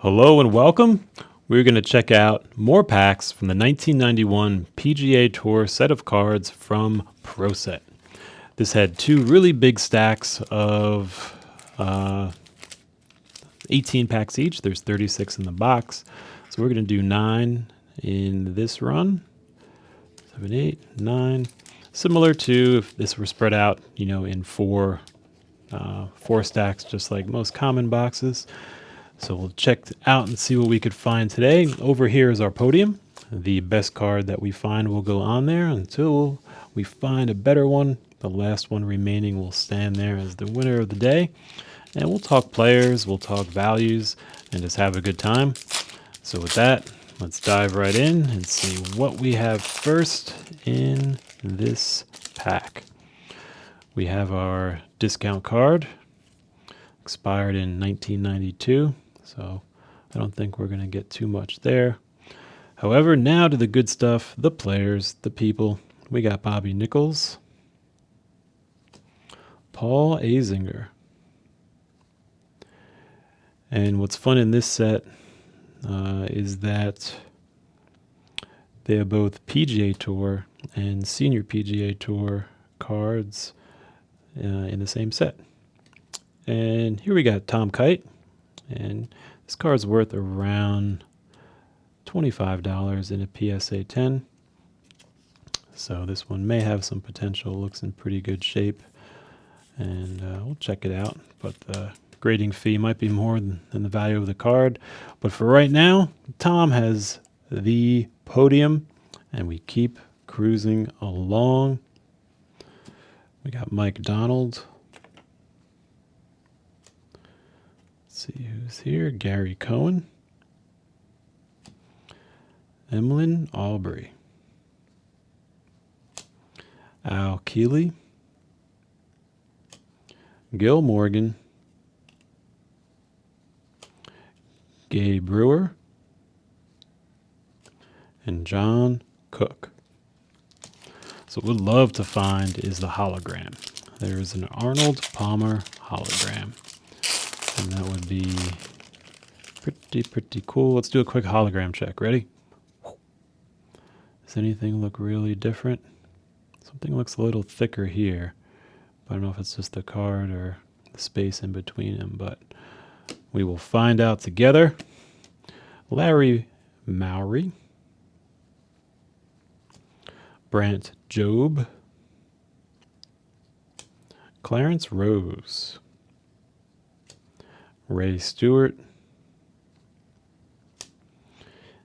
Hello and welcome. We're going to check out more packs from the 1991 PGA Tour set of cards from Pro Set. This had two really big stacks of 18 packs each. There's 36 in the box. So we're going to do 9 in this run. 7, 8, 9. Similar to if this were spread out, in four stacks, just like most common boxes. So we'll check out and see what we could find today. Over here is our podium. The best card that we find will go on there until we find a better one. The last one remaining will stand there as the winner of the day. And we'll talk players, we'll talk values, and just have a good time. So with that, let's dive right in and see what we have first in this pack. We have our discount card, expired in 1992. So I don't think we're going to get too much there. However, now to the good stuff, the players, the people. We got Bobby Nichols, Paul Azinger. And what's fun in this set is that they are both PGA Tour and Senior PGA Tour cards in the same set. And here we got Tom Kite. And this card's worth around $25 in a PSA 10. So this one may have some potential. Looks in pretty good shape. And we'll check it out. But the grading fee might be more than the value of the card. But for right now, Tom has the podium. And we keep cruising along. We got Mike Donald. See who's here. Gary Cohen. Emlyn Aubrey. Al Keeley. Gil Morgan. Gay Brewer. And John Cook. So what we'd love to find is the hologram. There is an Arnold Palmer hologram. And that would be pretty cool. Let's do a quick hologram check. Ready? Does anything look really different? Something looks a little thicker here. I don't know if it's just the card or the space in between them, but we will find out together. Larry Mowry. Brant Jobe. Clarence Rose. Ray Stewart.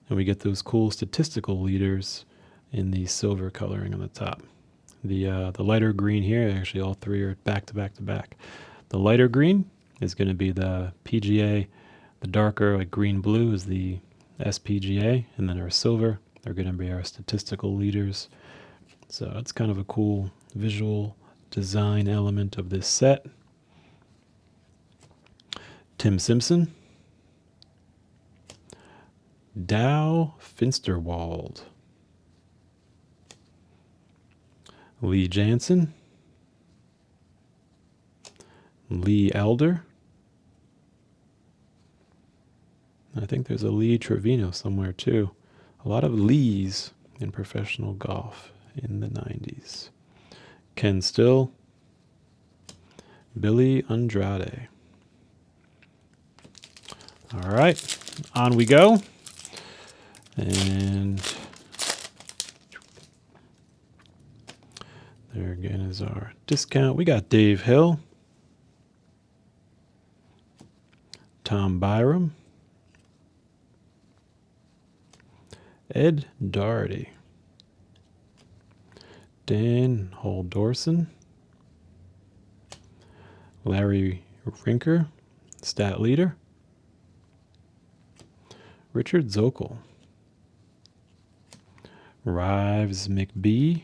And we get those cool statistical leaders in the silver coloring on the top. The lighter green here, actually all three are back to back to back. The lighter green is going to be the PGA. The darker, like green-blue, is the SPGA. And then our silver, they're going to be our statistical leaders. So it's kind of a cool visual design element of this set. Tim Simpson. Dow Finsterwald. Lee Jansen. Lee Elder. I think there's a Lee Trevino somewhere too. A lot of Lees in professional golf in the 90s. Ken Still. Billy Andrade. All right, on we go. And there again is our discount. We got Dave Hill, Tom Byram, Ed Doherty, Dan Holdorsen, Larry Rinker, stat leader, Richard Zokel, Rives McBee,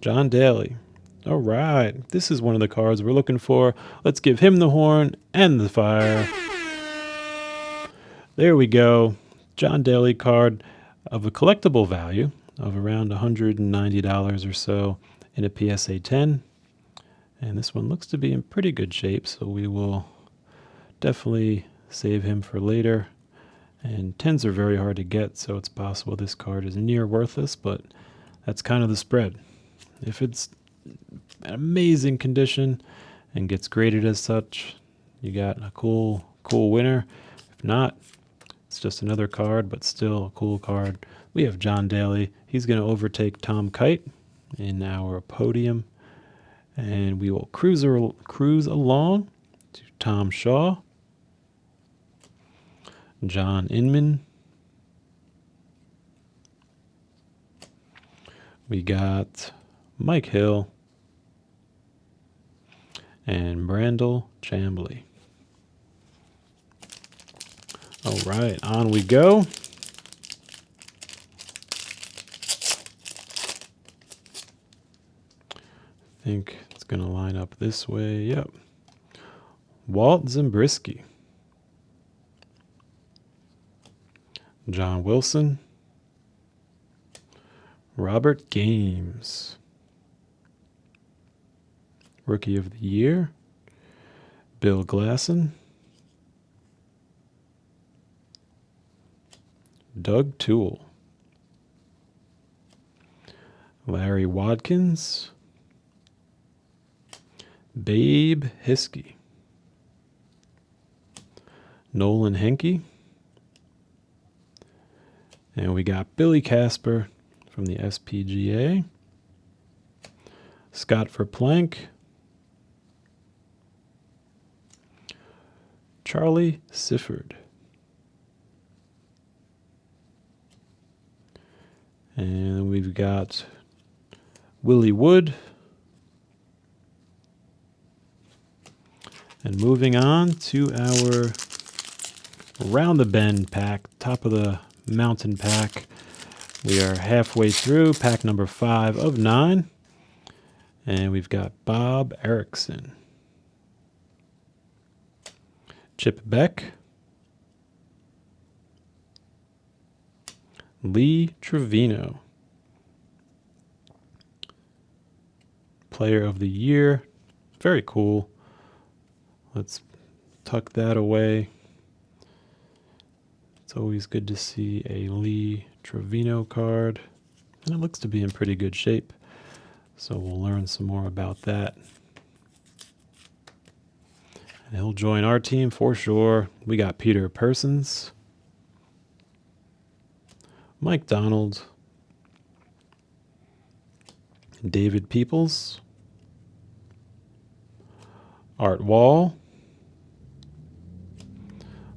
John Daly. All right, this is one of the cards we're looking for. Let's give him the horn and the fire. There we go. John Daly card of a collectible value of around $190 or so in a PSA 10. And this one looks to be in pretty good shape, so we will definitely save him for later. And 10s are very hard to get, so it's possible this card is near worthless, but that's kind of the spread. If it's an amazing condition and gets graded as such, you got a cool winner. If not, it's just another card, but still a cool card. We have John Daly. He's going to overtake Tom Kite in our podium. And we will cruise along to Tom Shaw, John Inman. We got Mike Hill and Brandel Chambly. All right, on we go. I think it's going to line up this way. Yep. Walt Zabriskie, John Wilson, Robert Games, Rookie of the Year, Bill Glasson, Doug Toole, Larry Wadkins, Babe Hiskey, Nolan Henke, and we got Billy Casper from the SPGA, Scott Verplank, Charlie Sifford, and we've got Willie Wood. And moving on to our Round the Bend pack, top of the mountain pack. We are halfway through pack number 5 of 9. And we've got Bob Erickson, Chip Beck, Lee Trevino, Player of the Year. Very cool. Let's tuck that away. It's always good to see a Lee Trevino card. And it looks to be in pretty good shape. So we'll learn some more about that. And he'll join our team for sure. We got Peter Persons, Mike Donald, David Peoples, Art Wall,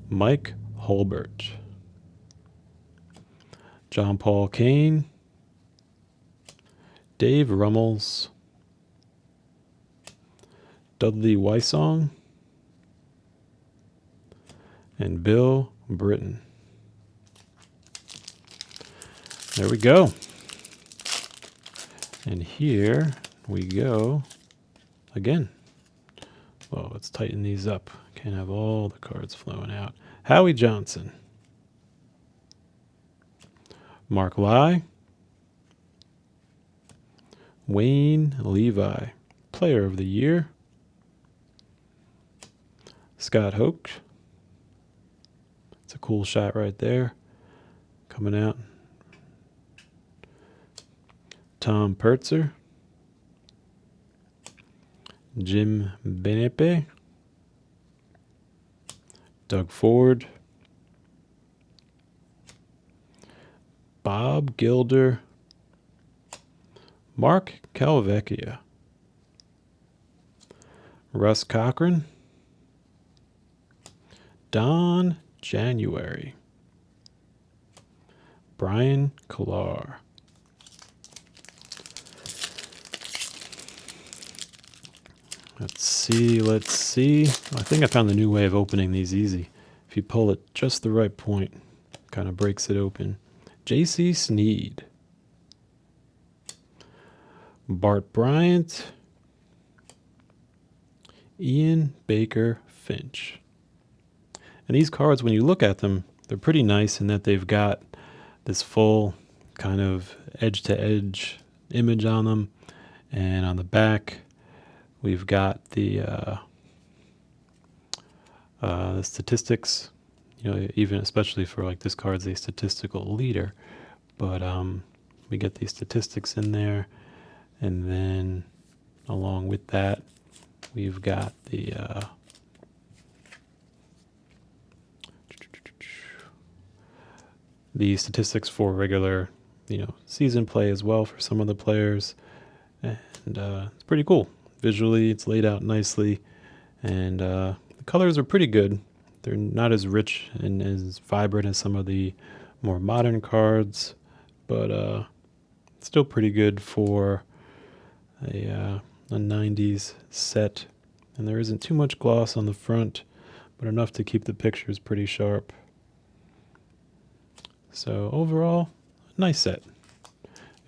Mike Holbert, John Paul Kane, Dave Rummels, Dudley Wysong, and Bill Britton. There we go. And here we go again. Well, let's tighten these up. Can't have all the cards flowing out. Howie Johnson, Mark Lai, Wayne Levi, Player of the Year, Scott Hoke. It's a cool shot right there. Coming out. Tom Pertzer, Jim Benepe, Doug Ford, Bob Gilder, Mark Calvecchia, Russ Cochran, Don January, Brian Collar. Let's see. I think I found the new way of opening these easy. If you pull it just the right point, kind of breaks it open. J.C. Sneed, Bart Bryant, Ian Baker Finch. And these cards, when you look at them, they're pretty nice in that they've got this full kind of edge-to-edge image on them. And on the back, we've got the the statistics, even especially for like this card's a statistical leader, but we get these statistics in there, and then along with that, we've got the statistics for regular, season play as well for some of the players, and it's pretty cool. Visually, it's laid out nicely, and the colors are pretty good. They're not as rich and as vibrant as some of the more modern cards, but still pretty good for a 90s set. And there isn't too much gloss on the front, but enough to keep the pictures pretty sharp. So overall, nice set.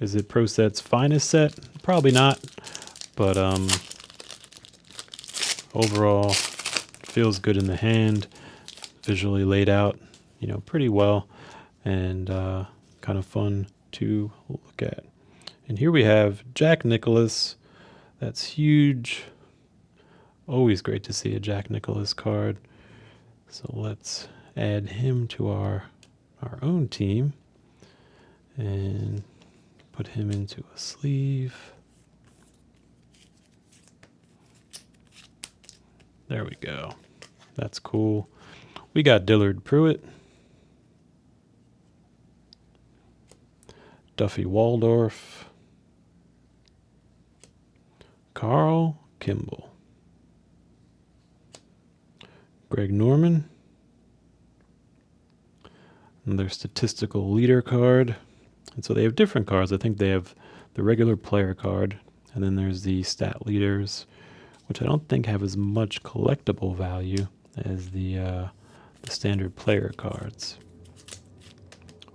Is it Pro Set's finest set? Probably not, but overall feels good in the hand, visually laid out, pretty well, and kind of fun to look at. And here we have Jack Nicklaus. That's huge. Always great to see a Jack Nicklaus card. So let's add him to our own team and put him into a sleeve. There we go. That's cool. We got Dillard Pruitt, Duffy Waldorf, Carl Kimball, Greg Norman, another statistical leader card. And so they have different cards. I think they have the regular player card, and then there's the stat leaders, which I don't think have as much collectible value as the standard player cards.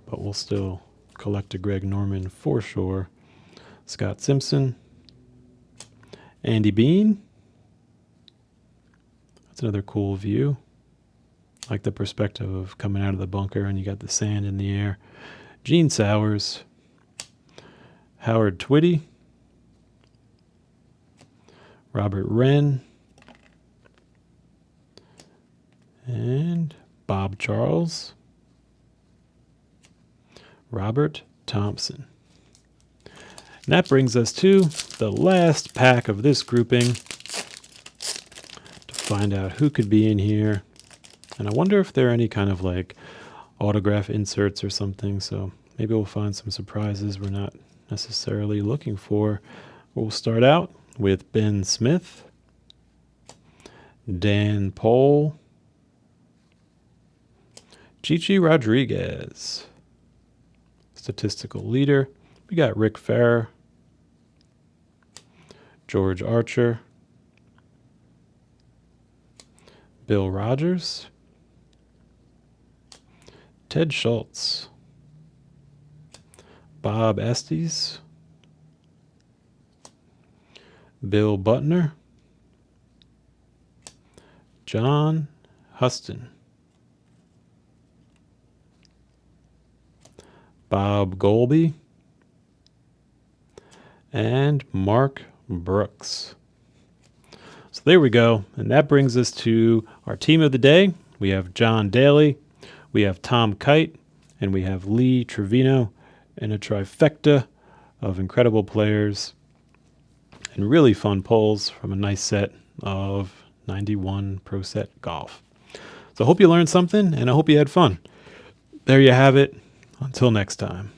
But we'll still collect a Greg Norman for sure. Scott Simpson, Andy Bean. That's another cool view. I like the perspective of coming out of the bunker and you got the sand in the air. Gene Sowers, Howard Twitty, Robert Wren, and Bob Charles, Robert Thompson. And that brings us to the last pack of this grouping to find out who could be in here. And I wonder if there are any kind of like autograph inserts or something, so maybe we'll find some surprises we're not necessarily looking for. We'll start out with Ben Smith, Dan Pohl, Chichi Rodriguez, statistical leader. We got Rick Farrer, George Archer, Bill Rogers, Ted Schultz, Bob Estes, Bill Butner, John Huston, Bob Golby, and Mark Brooks. So there we go. And that brings us to our team of the day. We have John Daly, we have Tom Kite, and we have Lee Trevino, and a trifecta of incredible players and really fun pulls from a nice set of 91 Pro Set Golf. So I hope you learned something, and I hope you had fun. There you have it. Until next time.